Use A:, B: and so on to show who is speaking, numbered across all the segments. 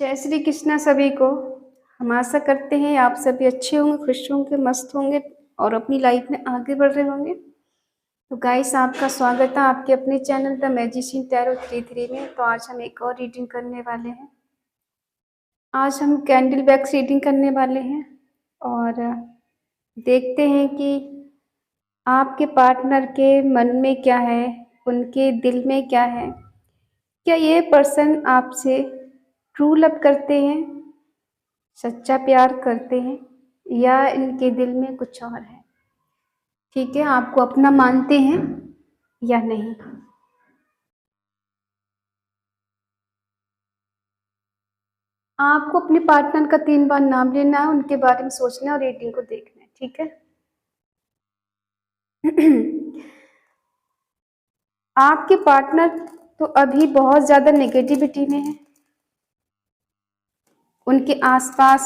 A: जय श्री कृष्णा सभी को। हम आशा करते हैं आप सभी अच्छे होंगे, खुश होंगे, मस्त होंगे और अपनी लाइफ में आगे बढ़ रहे होंगे। तो गाइस, आपका स्वागत है आपके अपने चैनल द मैजिशियन टैरो 33 में। तो आज हम एक और रीडिंग करने वाले हैं। आज हम कैंडल वैक्स रीडिंग करने वाले हैं और देखते हैं कि आपके पार्टनर के मन में क्या है, उनके दिल में क्या है। क्या ये पर्सन आपसे ट्रू लव करते हैं, सच्चा प्यार करते हैं, या इनके दिल में कुछ और है। ठीक है, आपको अपना मानते हैं या नहीं। आपको अपने पार्टनर का 3 बार नाम लेना है, उनके बारे में सोचना है और रेटिंग को देखना है। ठीक है। आपके पार्टनर तो अभी बहुत ज्यादा नेगेटिविटी में है। उनके आसपास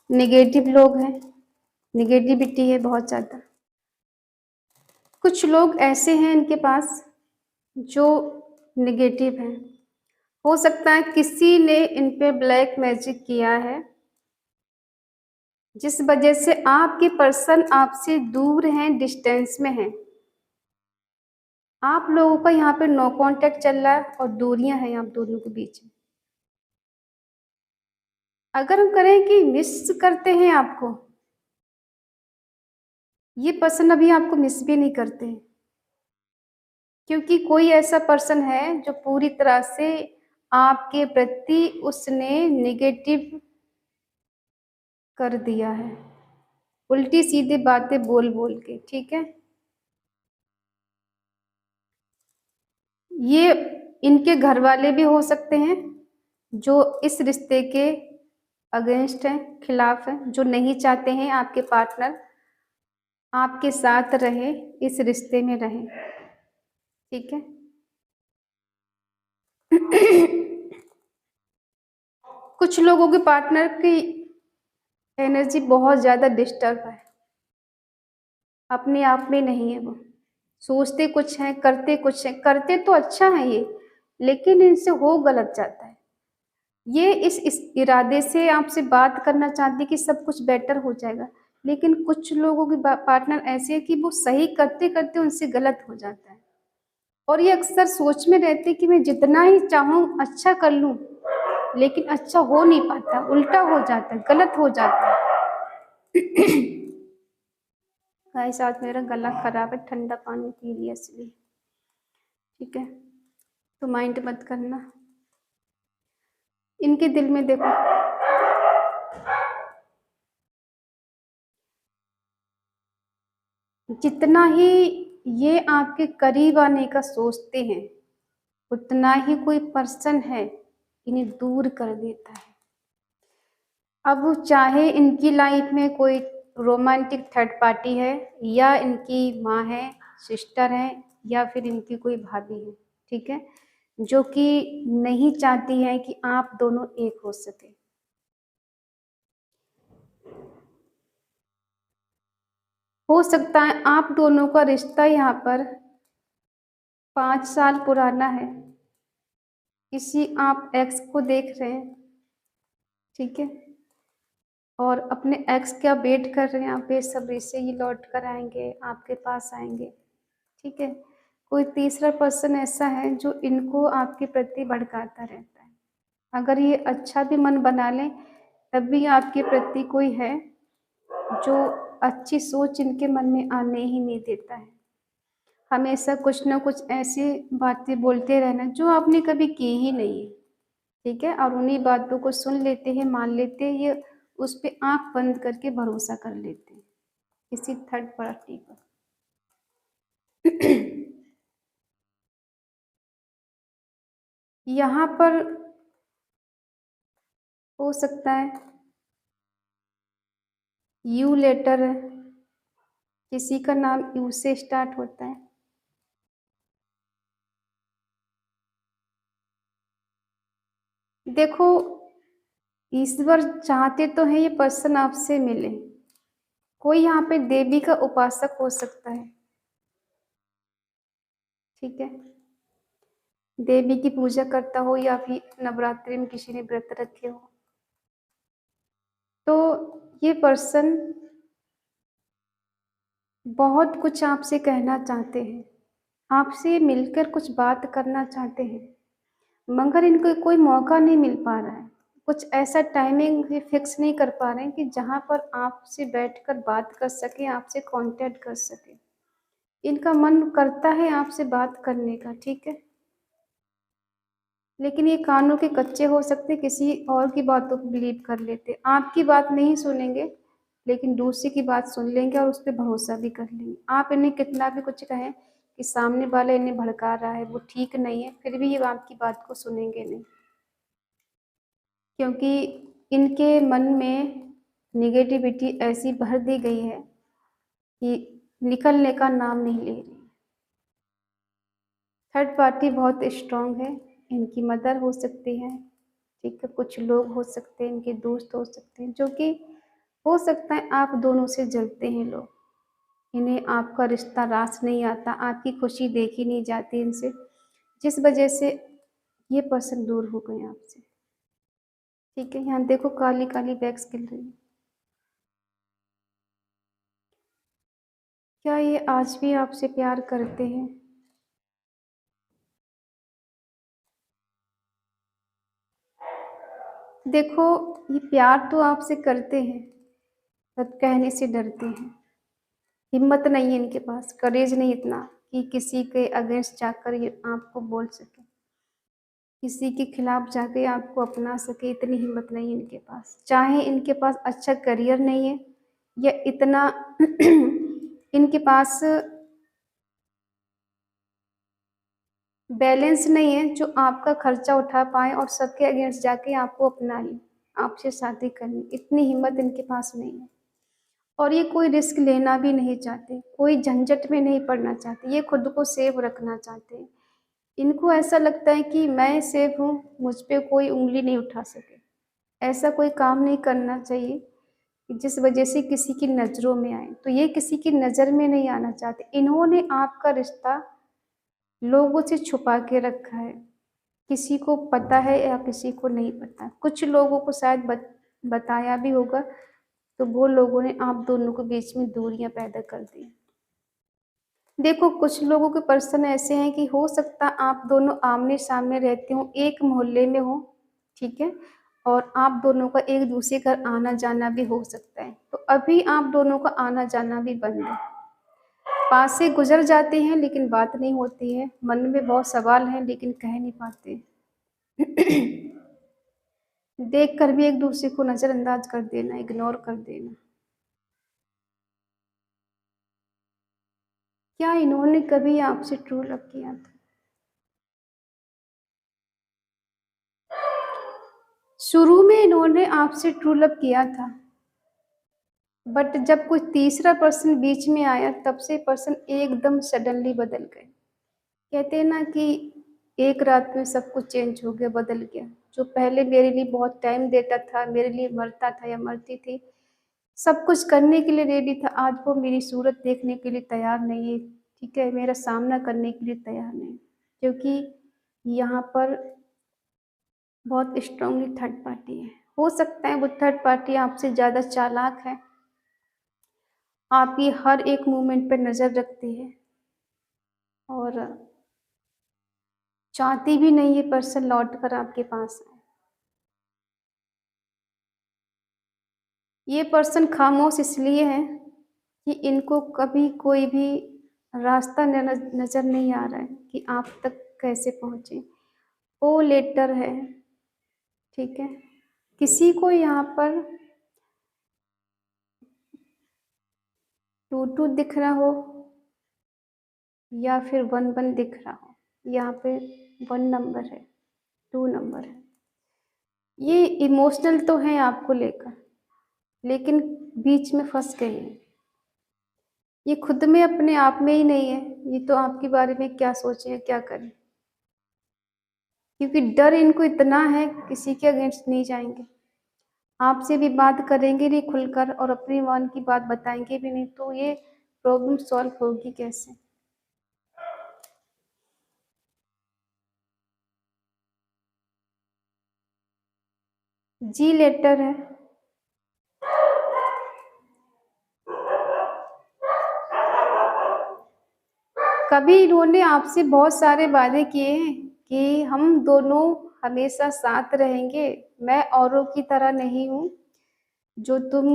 A: नेगेटिव लोग हैं, नेगेटिविटी है बहुत ज्यादा। कुछ लोग ऐसे हैं इनके पास जो नेगेटिव हैं। हो सकता है किसी ने इन पे ब्लैक मैजिक किया है, जिस वजह से आपके पर्सन आपसे दूर हैं, डिस्टेंस में हैं। आप लोगों का यहाँ पे नो कांटेक्ट चल रहा है और दूरियां हैं आप दोनों के बीच में। अगर हम करें कि मिस करते हैं आपको, ये पर्सन अभी आपको मिस भी नहीं करते हैं, क्योंकि कोई ऐसा पर्सन है जो पूरी तरह से आपके प्रति उसने नेगेटिव कर दिया है, उल्टी सीधी बातें बोल बोल के। ठीक है, ये इनके घर वाले भी हो सकते हैं जो इस रिश्ते के अगेंस्ट हैं, खिलाफ हैं, जो नहीं चाहते हैं आपके पार्टनर आपके साथ रहे, इस रिश्ते में रहे। ठीक है। कुछ लोगों के पार्टनर की एनर्जी बहुत ज्यादा डिस्टर्ब है, अपने आप में नहीं है। वो सोचते कुछ है, करते कुछ है। करते तो अच्छा है ये, लेकिन इनसे हो गलत जाता है। ये इस इरादे से आपसे बात करना चाहती कि सब कुछ बेटर हो जाएगा, लेकिन कुछ लोगों के पार्टनर ऐसे है कि वो सही करते करते उनसे गलत हो जाता है। और ये अक्सर सोच में रहते कि मैं जितना ही चाहूँ अच्छा कर लूँ, लेकिन अच्छा हो नहीं पाता, उल्टा हो जाता है, गलत हो जाता है। गाइस, आज मेरा गला खराब है, ठंडा पानी पी लिया इसलिए। ठीक है, तो माइंड मत करना। इनके दिल में देखो, जितना ही ये आपके करीब आने का सोचते हैं, उतना ही कोई पर्सन है इन्हें दूर कर देता है। अब चाहे इनकी लाइफ में कोई रोमांटिक थर्ड पार्टी है, या इनकी माँ है, सिस्टर है, या फिर इनकी कोई भाभी है। ठीक है, जो कि नहीं चाहती है कि आप दोनों एक हो सके। हो सकता है आप दोनों का रिश्ता यहाँ पर 5 साल पुराना है, किसी आप एक्स को देख रहे हैं। ठीक है, और अपने एक्स का वेट कर रहे हैं आप बेसब्री से, ये लौट कर आएंगे, आपके पास आएंगे। ठीक है, कोई तीसरा पर्सन ऐसा है जो इनको आपके प्रति भड़काता रहता है। अगर ये अच्छा भी मन बना लें, तब भी आपके प्रति कोई है जो अच्छी सोच इनके मन में आने ही नहीं देता है। हमेशा कुछ ना कुछ ऐसी बातें बोलते रहना जो आपने कभी की ही नहीं है। ठीक है, और उन्हीं बातों को सुन लेते हैं, मान लेते हैं, ये उस पे आंख बंद करके भरोसा कर लेते हैं किसी थर्ड पार्टी पर। यहाँ पर हो सकता है यू लेटर है, किसी का नाम यू से स्टार्ट होता है। देखो, ईश्वर चाहते तो है ये पर्सन आपसे मिले। कोई यहाँ पे देवी का उपासक हो सकता है। ठीक है, देवी की पूजा करता हो या फिर नवरात्रि में किसी ने व्रत रखे हो। तो ये पर्सन बहुत कुछ आपसे कहना चाहते हैं, आपसे मिलकर कुछ बात करना चाहते हैं, मगर इनको कोई मौका नहीं मिल पा रहा है। कुछ ऐसा टाइमिंग भी फिक्स नहीं कर पा रहे हैं कि जहाँ पर आपसे बैठकर बात कर सकें, आपसे कांटेक्ट कर सकें। इनका मन करता है आपसे बात करने का, ठीक है? लेकिन ये कानों के कच्चे हो सकते, किसी और की बातों को बिलीव कर लेते। आपकी बात नहीं सुनेंगे, लेकिन दूसरे की बात सुन लेंगे और उस पे भरोसा भी कर लेंगे। आप इन्हें कितना भी कुछ कहें कि सामने वाला इन्हें भड़का रहा है, वो ठीक नहीं है, फिर भी ये आपकी बात को सुनेंगे नहीं। क्योंकि इनके मन में नेगेटिविटी ऐसी भर दी गई है कि निकलने का नाम नहीं ले रही। थर्ड पार्टी बहुत स्ट्रांग है, इनकी मदर हो सकती है, ठीक है, कुछ लोग हो सकते हैं, इनके दोस्त हो सकते हैं, जो कि हो सकता है आप दोनों से जलते हैं लोग। इन्हें आपका रिश्ता रास नहीं आता, आपकी खुशी देखी नहीं जाती इनसे, जिस वजह से ये पर्सन दूर हो गए आपसे। ठीक है, यहाँ देखो काली काली बैग्स गिर रही है। क्या ये आज भी आपसे प्यार करते हैं? देखो, ये प्यार तो आपसे करते हैं, पर कहने से डरते हैं। हिम्मत नहीं है इनके पास, करेज नहीं इतना कि किसी के अगेंस्ट जाकर ये आपको बोल सके, किसी के खिलाफ जाके आपको अपना सके, इतनी हिम्मत नहीं है इनके पास। चाहे इनके पास अच्छा करियर नहीं है या इतना इनके पास बैलेंस नहीं है जो आपका खर्चा उठा पाए और सबके अगेंस्ट जाके आपको अपना ले, आपसे शादी करनी, इतनी हिम्मत इनके पास नहीं है। और ये कोई रिस्क लेना भी नहीं चाहते, कोई झंझट में नहीं पड़ना चाहते, ये खुद को सेफ रखना चाहते हैं। इनको ऐसा लगता है कि मैं सेफ हूँ, मुझ पे कोई उंगली नहीं उठा सके। ऐसा कोई काम नहीं करना चाहिए कि जिस वजह से किसी की नज़रों में आए, तो ये किसी की नज़र में नहीं आना चाहते। इन्होंने आपका रिश्ता लोगों से छुपा के रखा है, किसी को पता है या किसी को नहीं पता। कुछ लोगों को शायद बताया भी होगा, तो वो लोगों ने आप दोनों के बीच में दूरियां पैदा कर दी। देखो, कुछ लोगों के पर्सन ऐसे हैं कि हो सकता आप दोनों आमने सामने रहते हो, एक मोहल्ले में हो, ठीक है, और आप दोनों का एक दूसरे घर आना जाना भी हो सकता है। तो अभी आप दोनों का आना जाना भी बंद है, पास से गुजर जाते हैं लेकिन बात नहीं होती है, मन में बहुत सवाल हैं लेकिन कह नहीं पाते। देख कर भी एक दूसरे को नज़रअंदाज कर देना, इग्नोर कर देना। क्या इन्होंने कभी आपसे ट्रू लव किया था? शुरू में इन्होंने आपसे ट्रू लव किया था, बट जब कोई तीसरा पर्सन बीच में आया तब से पर्सन एकदम सडनली बदल गए। कहते हैं ना कि एक रात में सब कुछ चेंज हो गया, बदल गया। जो पहले मेरे लिए बहुत टाइम देता था, मेरे लिए मरता था या मरती थी, सब कुछ करने के लिए रेडी था, आज वो मेरी सूरत देखने के लिए तैयार नहीं है, ठीक है, मेरा सामना करने के लिए तैयार नहीं। क्योंकि यहाँ पर बहुत स्ट्रांगली थर्ड पार्टी है। हो सकता है वो थर्ड पार्टी आपसे ज़्यादा चालाक है, आपकी हर एक मूवमेंट पर नज़र रखती है और चाहती भी नहीं है पर्सन लौट कर आपके पास आए। ये पर्सन खामोश इसलिए है कि इनको कभी कोई भी रास्ता नज़र नहीं आ रहा है कि आप तक कैसे पहुँचे। ओ लेटर है, ठीक है, किसी को यहाँ पर 2-2 दिख रहा हो या फिर 1-1 दिख रहा हो, यहाँ पे 1 नंबर है, 2 नंबर है। ये इमोशनल तो है आपको लेकर, लेकिन बीच में फंस गए हैं। ये खुद में अपने आप में ही नहीं है, ये तो आपके बारे में क्या सोचें क्या करें, क्योंकि डर इनको इतना है किसी के अगेंस्ट नहीं जाएंगे, आपसे भी बात करेंगे नहीं खुलकर और अपनी मन की बात बताएंगे भी नहीं, तो ये प्रॉब्लम सॉल्व होगी कैसे? जी लेटर है। कभी इन्होंने आपसे बहुत सारे वादे किए हैं कि हम दोनों हमेशा साथ रहेंगे, मैं औरों की तरह नहीं हूँ जो तुम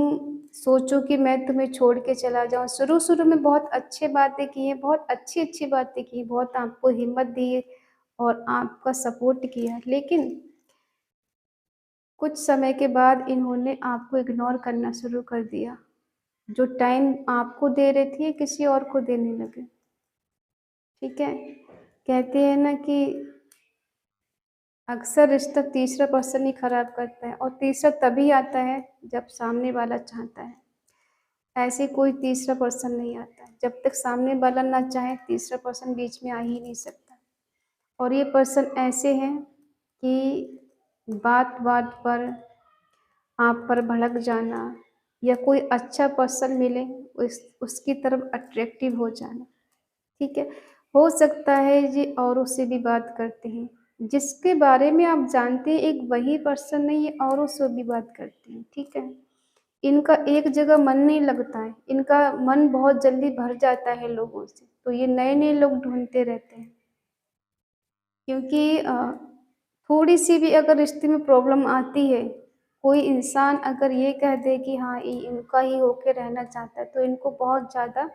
A: सोचो कि मैं तुम्हें छोड़ के चला जाऊं। शुरू शुरू में बहुत अच्छे बातें की हैं, बहुत अच्छी अच्छी बातें की, बहुत आपको हिम्मत दी और आपका सपोर्ट किया, लेकिन कुछ समय के बाद इन्होंने आपको इग्नोर करना शुरू कर दिया। जो टाइम आपको दे रहे थे किसी और को देने लगे। ठीक है, कहते हैं ना कि अक्सर रिश्ता तीसरा पर्सन ही खराब करता है, और तीसरा तभी आता है जब सामने वाला चाहता है। ऐसे कोई तीसरा पर्सन नहीं आता है। जब तक सामने वाला ना चाहे तीसरा पर्सन बीच में आ ही नहीं सकता। और ये पर्सन ऐसे हैं कि बात बात पर आप पर भड़क जाना, या कोई अच्छा पर्सन मिले उसकी तरफ अट्रैक्टिव हो जाना। ठीक है, हो सकता है ये औरों से भी बात करते हैं, जिसके बारे में आप जानते हैं एक वही पर्सन नहीं है, औरों से भी बात करते हैं। ठीक है, इनका एक जगह मन नहीं लगता है, इनका मन बहुत जल्दी भर जाता है लोगों से, तो ये नए नए लोग ढूंढते रहते हैं। क्योंकि थोड़ी सी भी अगर रिश्ते में प्रॉब्लम आती है, कोई इंसान अगर ये कह दे कि हाँ ये इनका ही होके रहना चाहता है, तो इनको बहुत ज़्यादा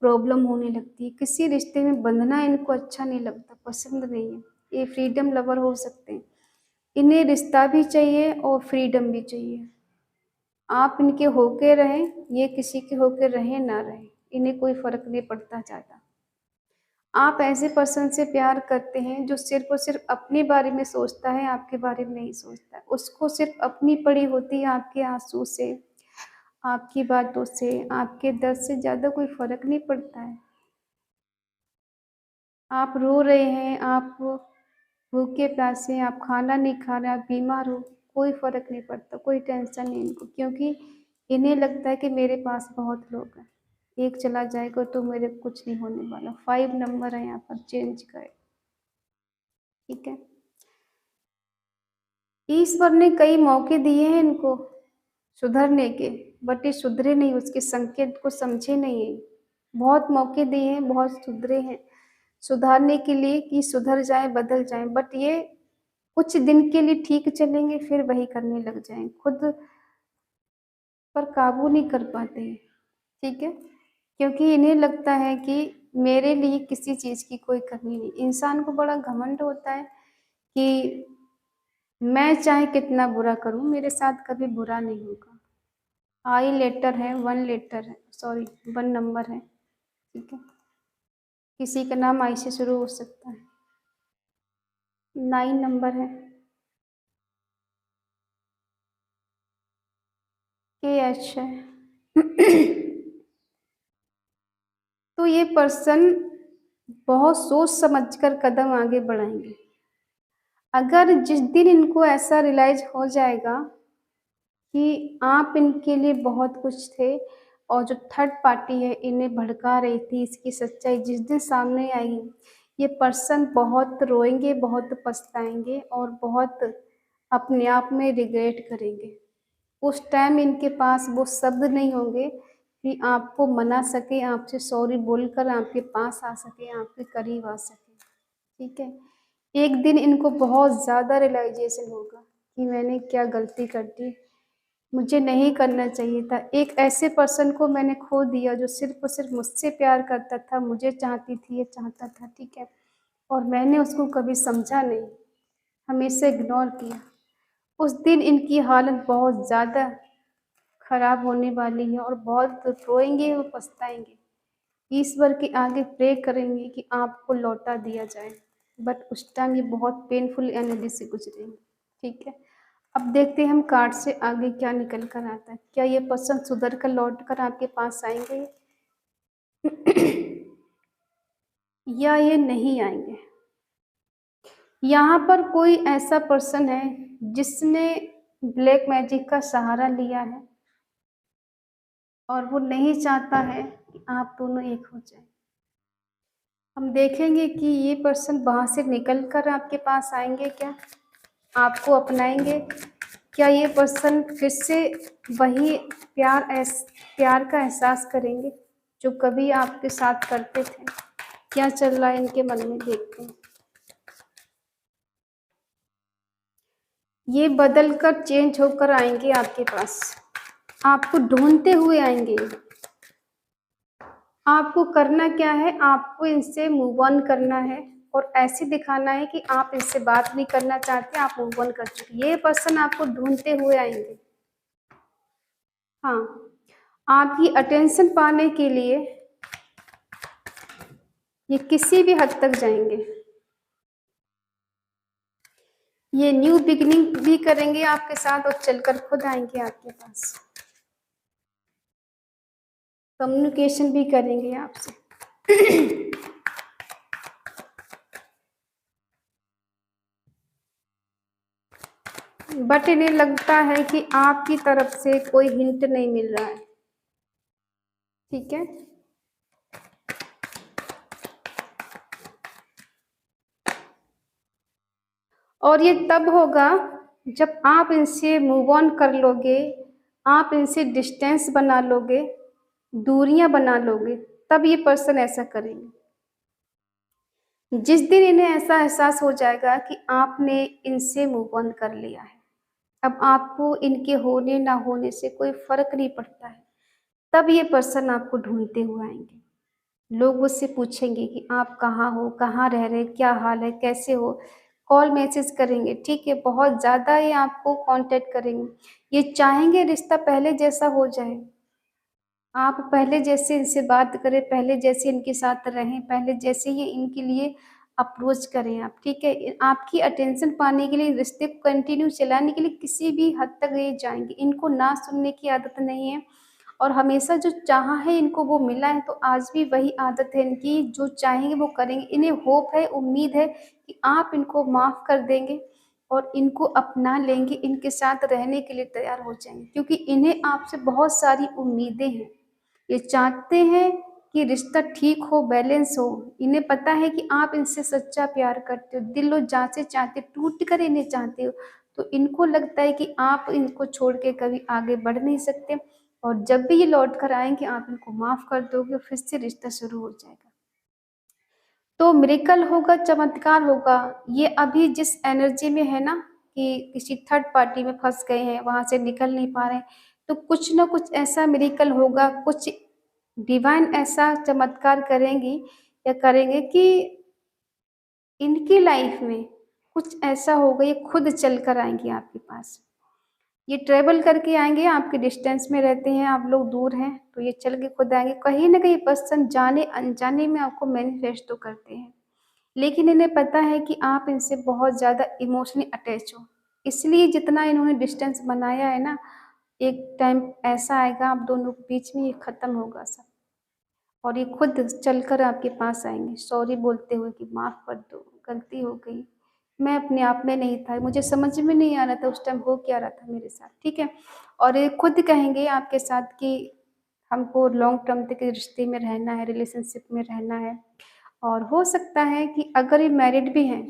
A: प्रॉब्लम होने लगती है। किसी रिश्ते में बंधना इनको अच्छा नहीं लगता, पसंद नहीं है। ये फ्रीडम लवर हो सकते हैं, इन्हें रिश्ता भी चाहिए और फ्रीडम भी चाहिए। आप इनके होके रहें, ये किसी के होके रहें ना रहें, इन्हें कोई फर्क नहीं पड़ता ज़्यादा। आप ऐसे पर्सन से प्यार करते हैं जो सिर्फ और सिर्फ अपने बारे में सोचता है, आपके बारे में नहीं सोचता। उसको सिर्फ अपनी पड़ी होती है आपके आंसू से, आपकी बातों से, आपके दर्द से ज़्यादा कोई फर्क नहीं पड़ता है। आप रो रहे हैं, आप भूखे प्यासे हैं, आप खाना नहीं खा रहे, आप बीमार हो, कोई फर्क नहीं पड़ता, कोई टेंशन नहीं इनको, क्योंकि इन्हें लगता है कि मेरे पास बहुत लोग हैं, एक चला जाएगा तो मेरे कुछ नहीं होने वाला। 5 नंबर है यहाँ पर, चेंज करें। ठीक है, ईश्वर ने कई मौके दिए हैं इनको सुधरने के, बट ये सुधरे नहीं, उसके संकेत को समझे नहीं है। बहुत मौके दिए हैं, बहुत सुधरे हैं सुधारने के लिए कि सुधर जाए, बदल जाए, बट ये कुछ दिन के लिए ठीक चलेंगे, फिर वही करने लग जाएं, खुद पर काबू नहीं कर पाते हैं। ठीक है, क्योंकि इन्हें लगता है कि मेरे लिए किसी चीज़ की कोई कमी नहीं। इंसान को बड़ा घमंड होता है कि मैं चाहे कितना बुरा करूं, मेरे साथ कभी बुरा नहीं होगा। आई लेटर है, 1 लेटर है, सॉरी 1 नंबर है। ठीक है, किसी का नाम आई से शुरू हो सकता है। 9 नंबर है, के एच है। तो ये पर्सन बहुत सोच समझकर कदम आगे बढ़ाएंगे। अगर जिस दिन इनको ऐसा रियलाइज हो जाएगा कि आप इनके लिए बहुत कुछ थे, और जो थर्ड पार्टी है इन्हें भड़का रही थी, इसकी सच्चाई जिस दिन सामने आएगी, ये पर्सन बहुत रोएंगे, बहुत पछताएंगे और बहुत अपने आप में रिग्रेट करेंगे। उस टाइम इनके पास वो शब्द नहीं होंगे कि आपको मना सके, आपसे सॉरी बोलकर आपके पास आ सके, आपके करीब आ सके। ठीक है, एक दिन इनको बहुत ज़्यादा रियलाइजेशन होगा कि मैंने क्या गलती कर दी, मुझे नहीं करना चाहिए था। एक ऐसे पर्सन को मैंने खो दिया जो सिर्फ और सिर्फ मुझसे प्यार करता था, मुझे चाहती थी, ये चाहता था। ठीक है, और मैंने उसको कभी समझा नहीं, हमेशा इग्नोर किया। उस दिन इनकी हालत बहुत ज़्यादा खराब होने वाली है और बहुत रोएंगे और पछताएंगे। ईश्वर के आगे प्रे करेंगे कि आपको लौटा दिया जाए, बट उस टाइम ये बहुत पेनफुल एनर्जी से गुजरेंगे। ठीक है, अब देखते हैं हम कार्ड से आगे क्या निकल कर आता है। क्या ये पर्सन सुधर कर लौट कर आपके पास आएंगे या ये नहीं आएंगे। यहाँ पर कोई ऐसा पर्सन है जिसने ब्लैक मैजिक का सहारा लिया है और वो नहीं चाहता है कि आप दोनों एक हो जाए। हम देखेंगे कि ये पर्सन वहाँ से निकल कर आपके पास आएंगे क्या, आपको अपनाएंगे, क्या ये पर्सन फिर से वही प्यार का एहसास करेंगे जो कभी आपके साथ करते थे? क्या चल रहा है इनके मन में, देखते हैं। ये बदल कर चेंज होकर आएंगे आपके पास, आपको ढूंढते हुए आएंगे। आपको करना क्या है, आपको इनसे मूव ऑन करना है और ऐसे दिखाना है कि आप इनसे बात नहीं करना चाहते, आप मूव ऑन कर चुके। ये पर्सन आपको ढूंढते हुए आएंगे। हाँ, आपकी अटेंशन पाने के लिए ये किसी भी हद तक जाएंगे। ये न्यू बिगिनिंग भी करेंगे आपके साथ और चलकर खुद आएंगे आपके पास। कम्युनिकेशन भी करेंगे आपसे। बट इन्हें लगता है कि आपकी तरफ से कोई हिंट नहीं मिल रहा है। ठीक है, और ये तब होगा जब आप इनसे मूव ऑन कर लोगे, आप इनसे डिस्टेंस बना लोगे, दूरियां बना लोगे, तब ये पर्सन ऐसा करेंगे। जिस दिन इन्हें ऐसा एहसास हो जाएगा कि आपने इनसे मूव ऑन कर लिया है, अब आपको इनके होने ना होने से कोई फर्क नहीं पड़ता है, तब ये पर्सन आपको ढूंढते हुए आएंगे। लोग उससे पूछेंगे कि आप कहाँ हो, कहाँ रह रहे, क्या हाल है, कैसे हो, कॉल मैसेज करेंगे। ठीक है, बहुत ज़्यादा ये आपको कांटेक्ट करेंगे। ये चाहेंगे रिश्ता पहले जैसा हो जाए, आप पहले जैसे इनसे बात करें, पहले जैसे इनके साथ रहें, पहले जैसे ही इनके लिए अप्रोच करें आप। ठीक है, आपकी अटेंशन पाने के लिए, रिश्ते को कंटिन्यू चलाने के लिए किसी भी हद तक ये जाएंगे। इनको ना सुनने की आदत नहीं है और हमेशा जो चाहा है इनको वो मिला है, तो आज भी वही आदत है इनकी, जो चाहेंगे वो करेंगे। इन्हें होप है, उम्मीद है कि आप इनको माफ़ कर देंगे और इनको अपना लेंगे, इनके साथ रहने के लिए तैयार हो जाएंगे, क्योंकि इन्हें आपसे बहुत सारी उम्मीदें हैं। ये चाहते हैं कि रिश्ता ठीक हो, बैलेंस हो। इन्हें पता है कि आप इनसे सच्चा प्यार करते हो, दिलो जान से चाहते, टूट कर इन्हें चाहते हो। तो इनको लगता है कि आप इनको छोड़ के कभी आगे बढ़ नहीं सकते, और जब भी ये लौट कर आएंगे आप इनको माफ़ कर दोगे और फिर से रिश्ता शुरू हो जाएगा। तो मिरेकल होगा, चमत्कार होगा। ये अभी जिस एनर्जी में है ना, कि किसी थर्ड पार्टी में फंस गए हैं, वहां से निकल नहीं पा रहे हैं, तो कुछ ना कुछ ऐसा मिरेकल होगा, कुछ डिवाइन ऐसा चमत्कार करेंगी या करेंगे कि इनकी लाइफ में कुछ ऐसा होगा, ये खुद चल कर आएंगी आपके पास। ये ट्रेवल करके आएंगे, आपके डिस्टेंस में रहते हैं, आप लोग दूर हैं, तो ये चल के खुद आएंगे। कहीं ना कहीं पर्सन जाने अनजाने में आपको मैनिफेस्ट तो करते हैं, लेकिन इन्हें पता है कि आप इनसे बहुत ज़्यादा इमोशनली अटैच हो, इसलिए जितना इन्होंने डिस्टेंस बनाया है ना, एक टाइम ऐसा आएगा आप दोनों के बीच में ये ख़त्म होगा सब, और ये खुद चलकर आपके पास आएंगे सॉरी बोलते हुए कि माफ़ कर दो, गलती हो गई, मैं अपने आप में नहीं था, मुझे समझ में नहीं आ रहा था उस टाइम हो क्या रहा था मेरे साथ। ठीक है, और ये खुद कहेंगे आपके साथ कि हमको लॉन्ग टर्म तक रिश्ते में रहना है, रिलेशनशिप में रहना है। और हो सकता है कि अगर ये मैरिड भी हैं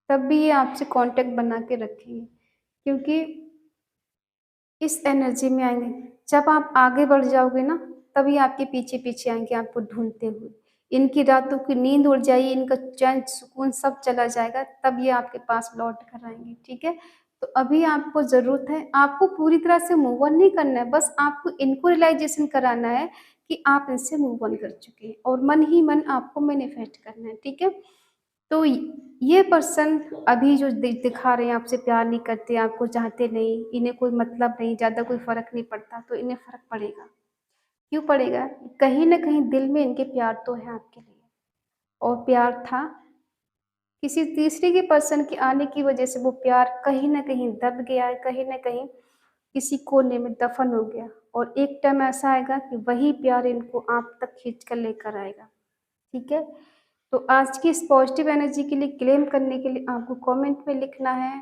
A: तब भी ये आपसे कांटेक्ट बना के रखेंगे, क्योंकि इस एनर्जी में आएंगे। जब आप आगे बढ़ जाओगे ना, तभी आपके पीछे पीछे आएंगे आपको ढूंढते हुए। इनकी रातों की नींद उड़ जाएगी, इनका चैन सुकून सब चला जाएगा, तब ये आपके पास लौट कर आएंगे। ठीक है, तो अभी आपको ज़रूरत है, आपको पूरी तरह से मूव ऑन नहीं करना है, बस आपको इनको रियलाइजेशन कराना है कि आप इनसे मूव ऑन कर चुके हैं, और मन ही मन आपको मैनिफेस्ट करना है। ठीक है, तो ये पर्सन अभी जो दिखा रहे हैं आपसे प्यार नहीं करते, आपको चाहते नहीं, इन्हें कोई मतलब नहीं, ज़्यादा कोई फ़र्क नहीं पड़ता, तो इन्हें फ़र्क पड़ेगा। क्यों पड़ेगा? कहीं ना कहीं दिल में इनके प्यार तो है आपके लिए, और प्यार था, किसी तीसरे के पर्सन के आने की वजह से वो प्यार कहीं ना कहीं दब गया है, कहीं ना कहीं किसी कोने में दफन हो गया, और एक टाइम ऐसा आएगा कि वही प्यार इनको आप तक खींच कर लेकर आएगा। ठीक है, तो आज की इस पॉजिटिव एनर्जी के लिए क्लेम करने के लिए आपको कमेंट में लिखना है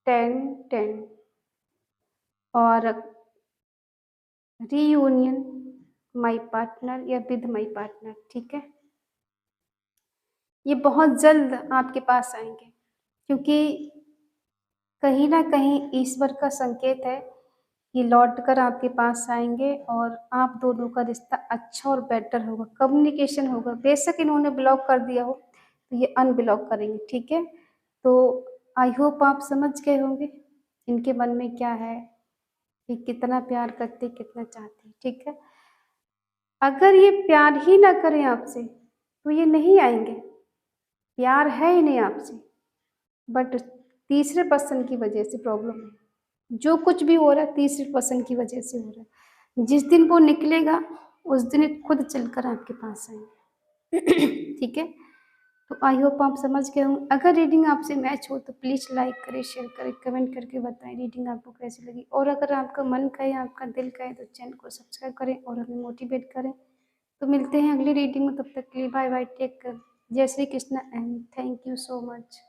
A: 10 10 और रीयूनियन माय पार्टनर या विद माय पार्टनर। ठीक है, ये बहुत जल्द आपके पास आएंगे, क्योंकि कहीं ना कहीं ईश्वर का संकेत है कि लौट कर आपके पास आएंगे और आप दोनों का रिश्ता अच्छा और बेटर होगा, कम्युनिकेशन होगा। बेशक इन्होंने ब्लॉक कर दिया हो तो ये अनब्लॉक करेंगे, ठीक है। तो आई होप आप समझ गए होंगे इनके मन में क्या है, कि कितना प्यार करते, कितना चाहते, ठीक है। अगर ये प्यार ही ना करें आपसे तो ये नहीं आएंगे, प्यार है ही नहीं आपसे, बट तीसरे पर्सन की वजह से प्रॉब्लम है। जो कुछ भी हो रहा है तीसरे पर्सन की वजह से हो रहा है। जिस दिन वो निकलेगा उस दिन ये खुद चलकर आपके पास आएंगे ठीक है। तो आई होप आप समझ गए हों। अगर रीडिंग आपसे मैच हो तो प्लीज़ लाइक करें, शेयर करें, कमेंट करके बताएं रीडिंग आपको कैसी लगी। और अगर आपका मन कहे, आपका दिल कहे तो चैनल को सब्सक्राइब करें और हमें मोटिवेट करें। तो मिलते हैं अगली रीडिंग में, तब तक के लिए बाय बाय, टेक केयर, जय Shri Krishna and thank you so much.